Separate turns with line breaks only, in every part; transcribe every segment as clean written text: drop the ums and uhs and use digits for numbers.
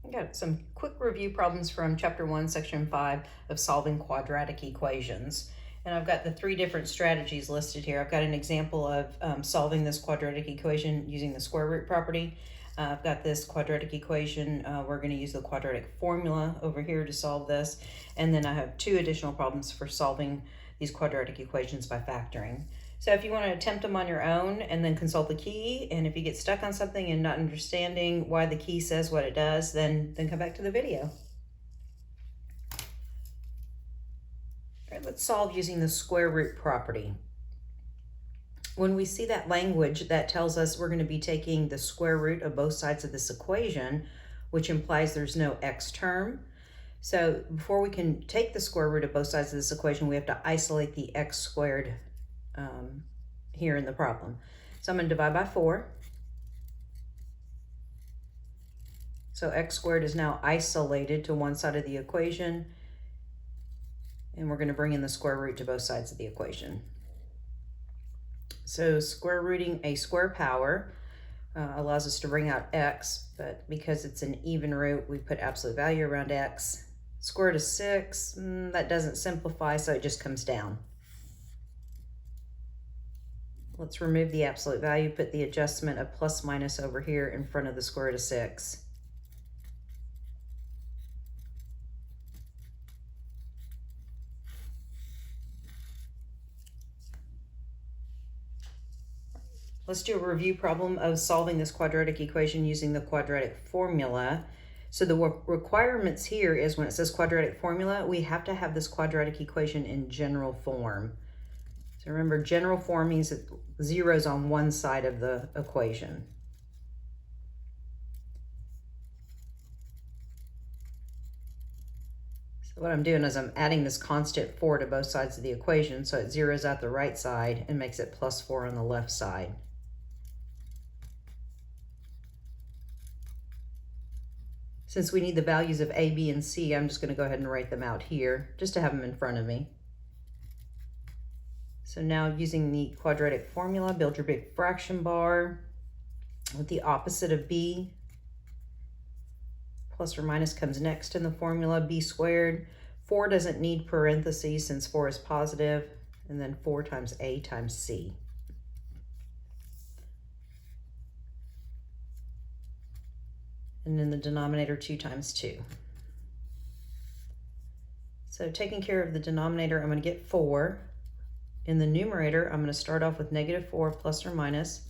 I got some quick review problems from Chapter 1, Section 5 of solving quadratic equations. And I've got the 3 different strategies listed here. I've got an example of solving this quadratic equation using the square root property. I've got this quadratic equation. We're going to use the quadratic formula over here to solve this. And then I have 2 additional problems for solving these quadratic equations by factoring. So if you want to attempt them on your own and then consult the key, and if you get stuck on something and not understanding why the key says what it does, then come back to the video. All right, let's solve using the square root property. When we see that language that tells us we're going to be taking the square root of both sides of this equation, which implies there's no x term. So before we can take the square root of both sides of this equation, we have to isolate the x squared here in the problem. So I'm going to divide by 4. So x squared is now isolated to one side of the equation, and we're going to bring in the square root to both sides of the equation. So square rooting a square power allows us to bring out x, but because it's an even root, we put absolute value around x. Square root of 6, that doesn't simplify, so it just comes down. Let's remove the absolute value, put the adjustment of plus minus over here in front of the square root of 6. Let's do a review problem of solving this quadratic equation using the quadratic formula. So the requirements here is when it says quadratic formula, we have to have this quadratic equation in general form. So remember, general form means that 0 is on one side of the equation. So what I'm doing is I'm adding this constant 4 to both sides of the equation, so it zeroes out the right side and makes it plus 4 on the left side. Since we need the values of a, b, and c, I'm just going to go ahead and write them out here just to have them in front of me. So now using the quadratic formula, build your big fraction bar with the opposite of b. Plus or minus comes next in the formula, b squared. 4 doesn't need parentheses since 4 is positive, and then 4 times a times c. And in the denominator, 2 times 2. So taking care of the denominator, I'm going to get 4. In the numerator, I'm going to start off with -4 plus or minus,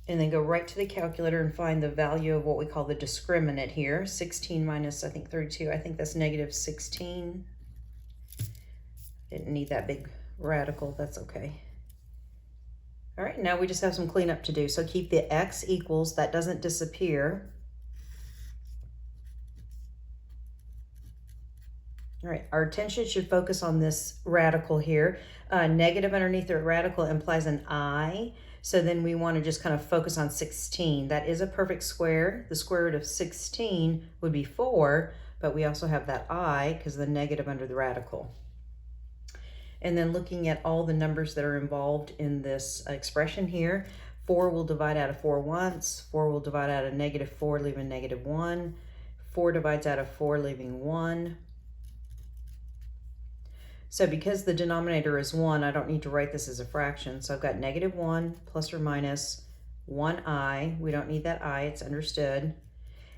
and then go right to the calculator and find the value of what we call the discriminant here. 16 minus, I think, 32. I think that's -16. Didn't need that big radical. That's okay. All right, now we just have some cleanup to do. So keep the x equals, that doesn't disappear. All right, our attention should focus on this radical here. Negative underneath the radical implies an I, so then we want to just kind of focus on 16. That is a perfect square. The square root of 16 would be 4, but we also have that I because of the negative under the radical. And then looking at all the numbers that are involved in this expression here, 4 will divide out of 4 once, 4 will divide out of -4, leaving -1. 4 divides out of 4, leaving 1. So because the denominator is 1, I don't need to write this as a fraction. So I've got -1 plus or minus 1i. We don't need that I, it's understood.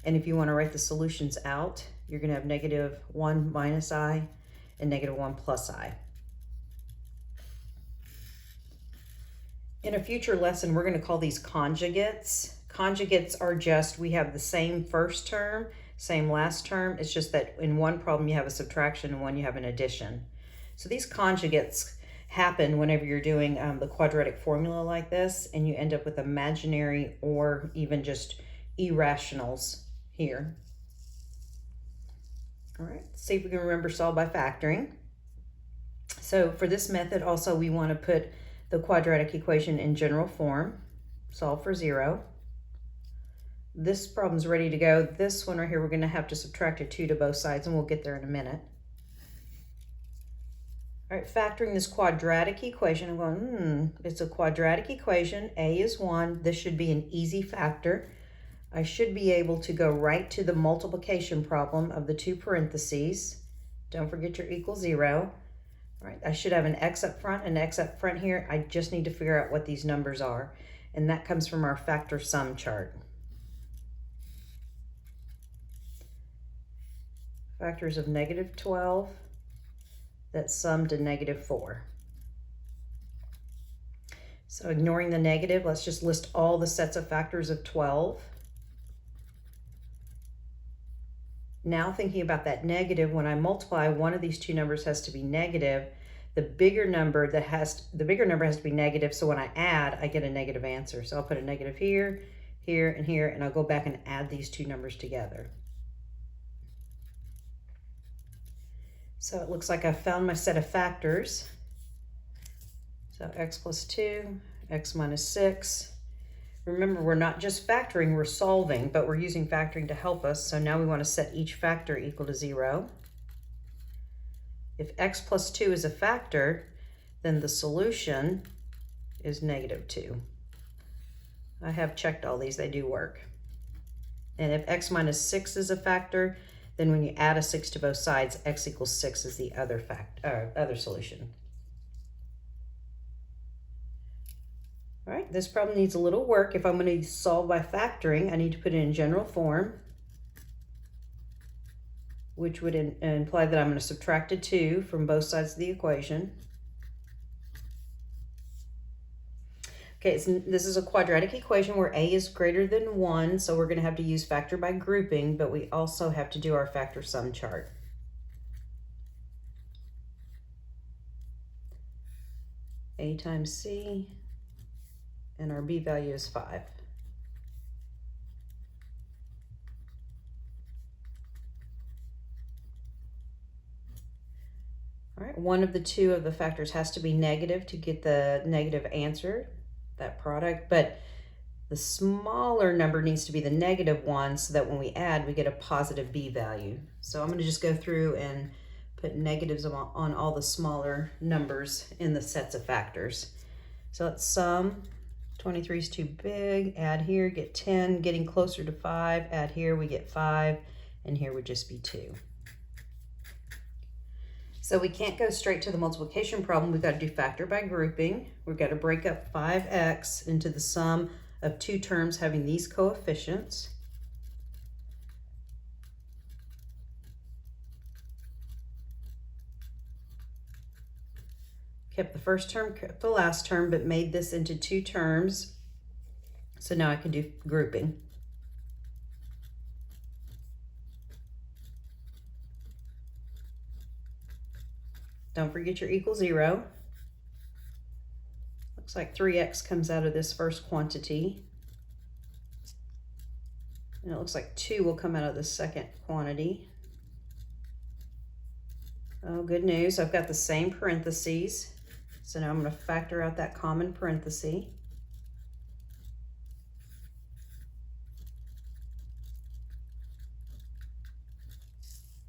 And if you want to write the solutions out, you're going to have -1 minus I and -1 plus I. In a future lesson, we're going to call these conjugates. Conjugates are just, we have the same first term, same last term. It's just that in one problem you have a subtraction and one you have an addition. So these conjugates happen whenever you're doing the quadratic formula like this, and you end up with imaginary or even just irrationals here. All right, let's see if we can remember solve by factoring. So for this method also, we want to put the quadratic equation in general form, solve for 0. This problem's ready to go. This one right here, we're going to have to subtract a 2 to both sides, and we'll get there in a minute. All right, factoring this quadratic equation, I'm going, it's a quadratic equation. A is 1. This should be an easy factor. I should be able to go right to the multiplication problem of the two parentheses. Don't forget your equal 0. All right, I should have an x up front, an x up front here. I just need to figure out what these numbers are. And that comes from our factor sum chart. Factors of -12 that sum to -4. So ignoring the negative, let's just list all the sets of factors of 12. Now thinking about that negative, when I multiply, one of these two numbers has to be negative. The bigger number has to be negative, so when I add, I get a negative answer. So I'll put a negative here, here, and here, and I'll go back and add these two numbers together. So it looks like I found my set of factors. So x plus 2, x minus 6. Remember, we're not just factoring, we're solving, but we're using factoring to help us. So now we want to set each factor equal to 0. If x plus 2 is a factor, then the solution is -2. I have checked all these, they do work. And if x minus 6 is a factor, then when you add a 6 to both sides, x equals 6 is the other solution. All right, this problem needs a little work. If I'm going to solve by factoring, I need to put it in general form, which would imply that I'm going to subtract a 2 from both sides of the equation. Okay, this is a quadratic equation where a is greater than 1, so we're going to have to use factor by grouping, but we also have to do our factor sum chart. A times c, and our b value is 5. All right, one of the two of the factors has to be negative to get the negative answer, that product, but the smaller number needs to be the negative one so that when we add, we get a positive b value. So I'm going to just go through and put negatives on all the smaller numbers in the sets of factors. So let's sum. 23 is too big, add here, get 10, getting closer to 5, add here, we get 5, and here would just be 2. So we can't go straight to the multiplication problem, we've got to do factor by grouping. We've got to break up 5x into the sum of two terms having these coefficients. Kept the first term, kept the last term, but made this into two terms. So now I can do grouping. Don't forget your equal 0. Looks like 3x comes out of this first quantity. And it looks like 2 will come out of the second quantity. Oh, good news. I've got the same parentheses. So now I'm going to factor out that common parenthesis.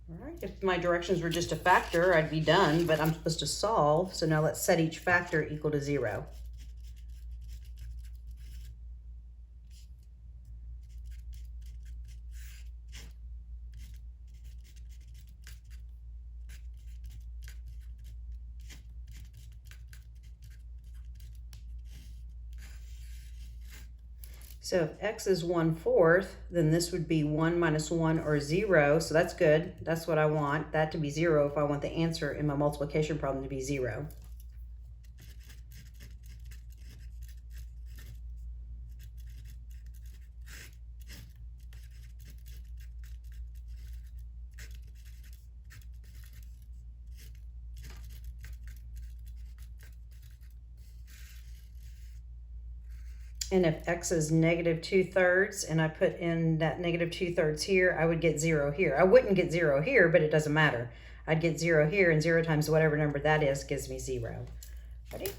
All right, if my directions were just a factor, I'd be done, but I'm supposed to solve. So now let's set each factor equal to 0. So if x is 1/4, then this would be 1 minus 1 or 0. So that's good. That's what I want, that to be 0 if I want the answer in my multiplication problem to be 0. And if x is -2/3 and I put in that -2/3 here, I would get 0 here. I wouldn't get 0 here, but it doesn't matter. I'd get 0 here, and 0 times whatever number that is gives me 0. Ready?